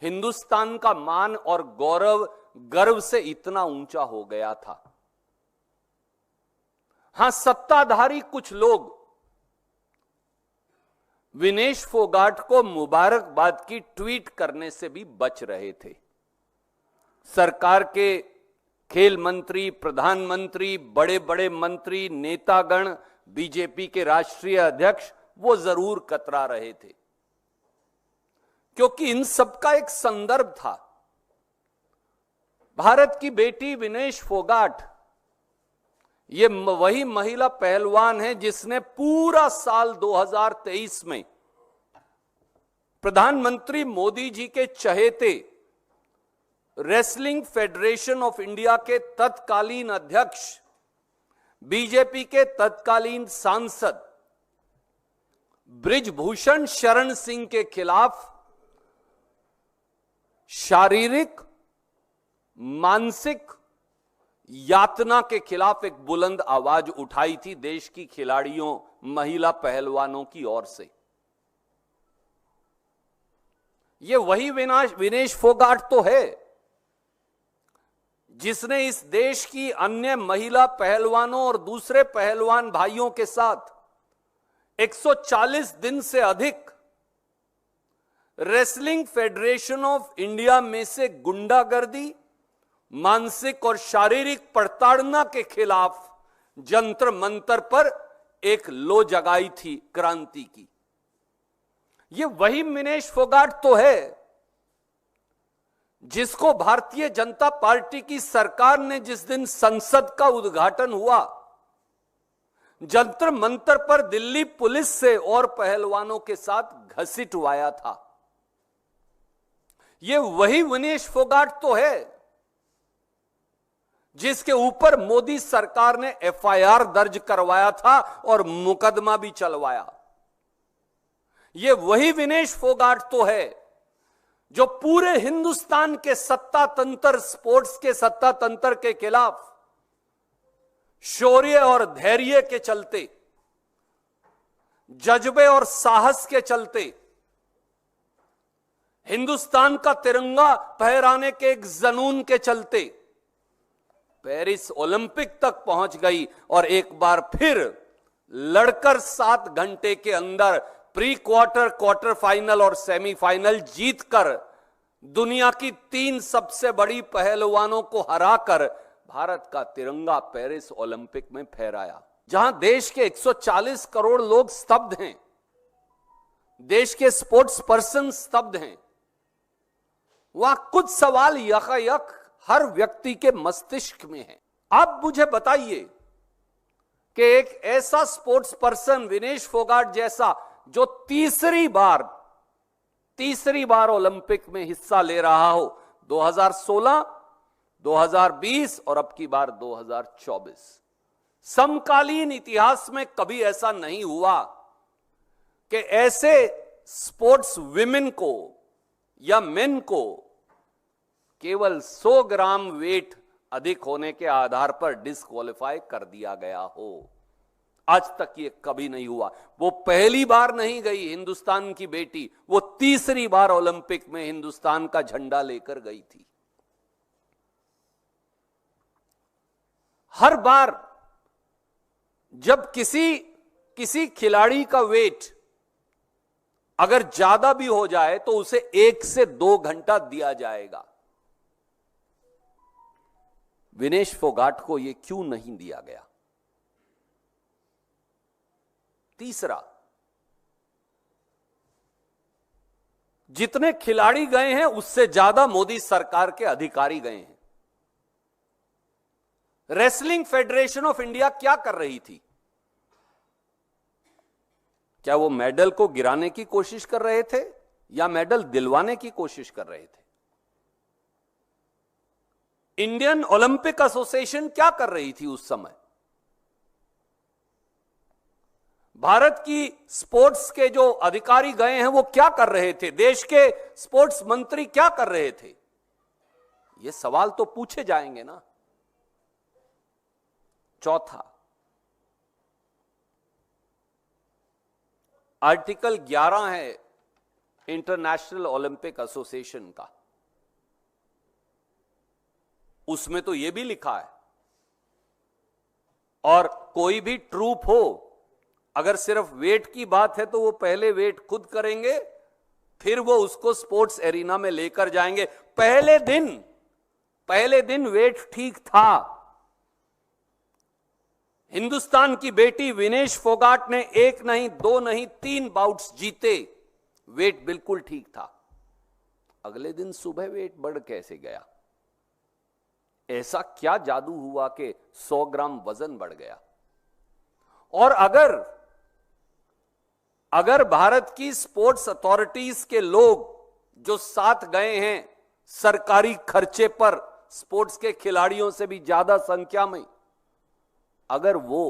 हिंदुस्तान का मान और गौरव गर्व से इतना ऊंचा हो गया था। हां, सत्ताधारी कुछ लोग विनेश फोगाट को मुबारकबाद की ट्वीट करने से भी बच रहे थे। सरकार के खेल मंत्री, प्रधानमंत्री, बड़े बड़े मंत्री, नेतागण, बीजेपी के राष्ट्रीय अध्यक्ष वो जरूर कतरा रहे थे, क्योंकि इन सबका एक संदर्भ था। भारत की बेटी विनेश फोगाट ये वही महिला पहलवान है जिसने पूरा साल 2023 में प्रधानमंत्री मोदी जी के चहेते रेसलिंग फेडरेशन ऑफ इंडिया के तत्कालीन अध्यक्ष, बीजेपी के तत्कालीन सांसद बृजभूषण शरण सिंह के खिलाफ शारीरिक, मानसिक यातना के खिलाफ एक बुलंद आवाज उठाई थी देश की खिलाड़ियों, महिला पहलवानों की ओर से। ये वही विनेश फोगाट तो है जिसने इस देश की अन्य महिला पहलवानों और दूसरे पहलवान भाइयों के साथ 140 दिन से अधिक रेसलिंग फेडरेशन ऑफ इंडिया में से गुंडागर्दी, मानसिक और शारीरिक प्रताड़ना के खिलाफ जंतर मंतर पर एक लो जगाई थी क्रांति की। ये वही विनेश फोगाट तो है जिसको भारतीय जनता पार्टी की सरकार ने जिस दिन संसद का उद्घाटन हुआ, जंतर मंतर पर दिल्ली पुलिस से और पहलवानों के साथ घसीटवाया था। ये वही विनेश फोगाट तो है जिसके ऊपर मोदी सरकार ने एफआईआर दर्ज करवाया था और मुकदमा भी चलवाया। ये वही विनेश फोगाट तो है जो पूरे हिंदुस्तान के सत्ता तंत्र, स्पोर्ट्स के सत्ता तंत्र के खिलाफ शौर्य और धैर्य के चलते, जज्बे और साहस के चलते, हिंदुस्तान का तिरंगा फहराने के एक जुनून के चलते पेरिस ओलंपिक तक पहुंच गई और एक बार फिर लड़कर 7 घंटे के अंदर प्री क्वार्टर, क्वार्टर फाइनल और सेमीफाइनल जीतकर दुनिया की 3 सबसे बड़ी पहलवानों को हराकर भारत का तिरंगा पेरिस ओलंपिक में फहराया। जहां देश के 140 करोड़ लोग स्तब्ध हैं, देश के स्पोर्ट्स पर्सन स्तब्ध हैं, वहां कुछ सवाल यकायक हर व्यक्ति के मस्तिष्क में है। आप मुझे बताइए कि एक ऐसा स्पोर्ट्स पर्सन विनेश फोगाट जैसा जो तीसरी बार ओलंपिक में हिस्सा ले रहा हो, 2016, 2020 और अब की बार 2024, समकालीन इतिहास में कभी ऐसा नहीं हुआ कि ऐसे स्पोर्ट्स विमेन को या मेन को केवल 100 ग्राम वेट अधिक होने के आधार पर डिस्क्वालीफाई कर दिया गया हो। आज तक ये कभी नहीं हुआ। वो पहली बार नहीं गई हिंदुस्तान की बेटी, वो तीसरी बार ओलंपिक में हिंदुस्तान का झंडा लेकर गई थी। हर बार जब किसी खिलाड़ी का वेट अगर ज्यादा भी हो जाए तो उसे 1 से 2 घंटा दिया जाएगा। विनेश फोगाट को यह क्यों नहीं दिया गया? तीसरा, जितने खिलाड़ी गए हैं उससे ज्यादा मोदी सरकार के अधिकारी गए हैं। रेसलिंग फेडरेशन ऑफ इंडिया क्या कर रही थी? क्या वो मेडल को गिराने की कोशिश कर रहे थे या मेडल दिलवाने की कोशिश कर रहे थे? इंडियन ओलंपिक एसोसिएशन क्या कर रही थी उस समय? भारत की स्पोर्ट्स के जो अधिकारी गए हैं वो क्या कर रहे थे? देश के स्पोर्ट्स मंत्री क्या कर रहे थे? ये सवाल तो पूछे जाएंगे ना। चौथा, आर्टिकल 11 है इंटरनेशनल ओलंपिक एसोसिएशन का। उसमें तो यह भी लिखा है, और कोई भी ट्रूप हो, अगर सिर्फ वेट की बात है तो वो पहले वेट खुद करेंगे, फिर वो उसको स्पोर्ट्स एरिना में लेकर जाएंगे। पहले दिन वेट ठीक था। हिंदुस्तान की बेटी विनेश फोगाट ने 1 नहीं 2 नहीं 3 बाउट्स जीते, वेट बिल्कुल ठीक था। अगले दिन सुबह वेट बढ़ कैसे गया? ऐसा क्या जादू हुआ कि 100 ग्राम वजन बढ़ गया? और अगर भारत की स्पोर्ट्स अथॉरिटीज के लोग जो साथ गए हैं सरकारी खर्चे पर स्पोर्ट्स के खिलाड़ियों से भी ज्यादा संख्या में, अगर वो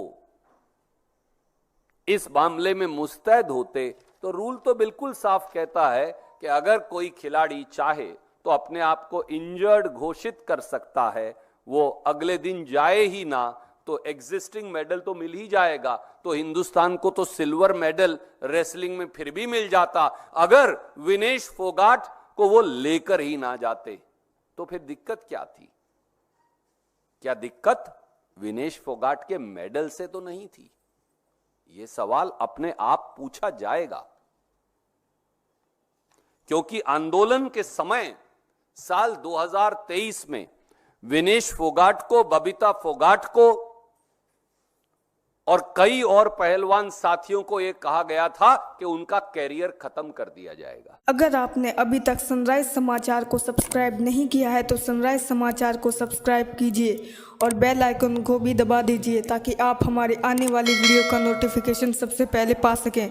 इस मामले में मुस्तैद होते तो रूल तो बिल्कुल साफ कहता है कि अगर कोई खिलाड़ी चाहे तो अपने आप को इंजर्ड घोषित कर सकता है, वो अगले दिन जाए ही ना तो एग्जिस्टिंग मेडल तो मिल ही जाएगा। तो हिंदुस्तान को तो सिल्वर मेडल रेसलिंग में फिर भी मिल जाता। अगर विनेश फोगाट को वो लेकर ही ना जाते तो फिर दिक्कत क्या थी? क्या दिक्कत विनेश फोगाट के मेडल से तो नहीं थी? यह सवाल अपने आप पूछा जाएगा, क्योंकि आंदोलन के समय साल 2023 में विनेश फोगाट को, बबीता फोगाट को और कई और पहलवान साथियों को यह कहा गया था कि उनका कैरियर खत्म कर दिया जाएगा। अगर आपने अभी तक सनराइज समाचार को सब्सक्राइब नहीं किया है तो सनराइज समाचार को सब्सक्राइब कीजिए और बेल आइकन को भी दबा दीजिए ताकि आप हमारे आने वाली वीडियो का नोटिफिकेशन सबसे पहले पा सकें।